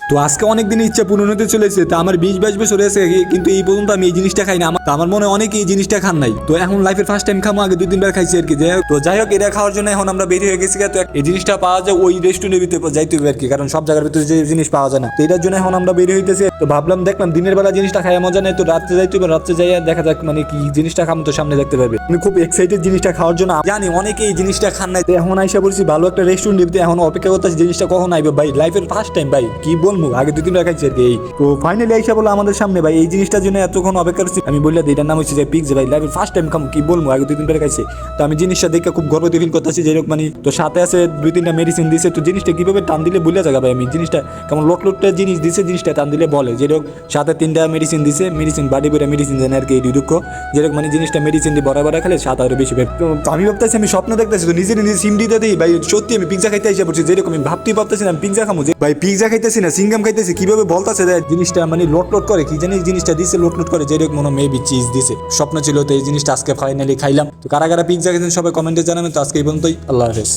তো আজকে অনেক দিন ইচ্ছা পূরণ হতে চলেছে, তো আমার 20-22 বছর হয়েছে, কিন্তু এই পর্যন্ত আমি এই জিনিসটা খাই না। আমার মনে হয় অনেকে এই জিনিসটা খান নাই, তো এখন লাইফের ফার্স্ট টাইম খামো। আগে 2-3 বার খাইছি আর কি। যাই হোক এটা খাওয়ার জন্য এখন আমরা বের হয়ে গেছি। তো এই জিনিসটা পাওয়া যায় ওই রেস্টুরেন্টের ভিতরে যাইতে হবে আর কি, কারণ সব জায়গার ভিতরে যে জিনিস পাওয়া যায় না। তো এটার জন্য এখন আমরা বের হইতেছি। তো ভাবলাম দেখলাম দিনের বেলা জিনিসটা খাই মজা নেই, তো রাত্রে যাইতে হবে। রাত্রে যাই দেখা যাক মানে কি জিনিসটা খাম, তো সামনে দেখতে পারবে। আমি খুব এক্সাইটেড জিনিসটা খাওয়ার জন্য। জানি অনেকে এই জিনিসটা খান নাই, তো এখন আইসা পড়ছি ভালো একটা রেস্টুরেন্ট। এখন অপেক্ষা করতেছি জিনিসটা কখন আইবে ভাই। লাইফের ফার্স্ট টাইম ভাই, কি বলবো, আগে 2-3 বার খাইছি আর কি। তো ফাইনালি আইসা বলো আমাদের সামনে ভাই। এই জিনিসটার জন্য এতক্ষণ অপেক্ষা করছি। আমি বললাম এটার নাম হচ্ছে যে পিৎজা ভাই। লাইফের ফার্স্ট টাইম খাম, কি বলবো, আগে 2-3 বার খাইছি। তো আমি জিনিসটা দেখে খুব গর্বিত ফিল করতেছি। যেরকম মানে তো সাথে আছে 2-3টা মেডিসিন দিছে। তো জিনিসটা কিভাবে টান দিলে বলে যাবে ভাই। আমি জিনিসটা কেমন লোটটা জিনিস দিছে, জিনিসটা টান দিলে বলে। যেরকম সাথে 3টা মেডিসিন দিছে, মেডিসিন বাড়ি বেড়ে মেডিসিন জানে আর কি। এই দুঃখ যেরকম মানে জিনিসটা মেডিসিন দিয়ে বড় বড় খেলে সাথে আরো বেশি। তো আমি ভাবতেছি আমি স্বপ্ন দেখতেছি, তো নিজে সিম দিতে দিই ভাই। সত্যি আমি পিৎজা খাইতে এসে পড়ছি। যেরকম আমি ভাবতেই ভাবতেছি না পিৎজা খামো, যে ভাই পিৎজা খাইতেছি না সিঙ্গাম খাইতেছি। কিভাবে বলতেছে জিনিসটা মানে লোট করে, কি জানি জিনিসটা দিছে লোট করে। যেরকম মনে মেবি চিজ দিছে। স্বপ্ন ছিল, তো এই জিনিসটা আজকে ফাইনালি খাইলাম। তো কারা কারা পিৎজা খেয়েছেন সবাই কমেন্টে জানাবেন। তো আজকে এই পর্যন্তই, আল্লাহ হাফেজ।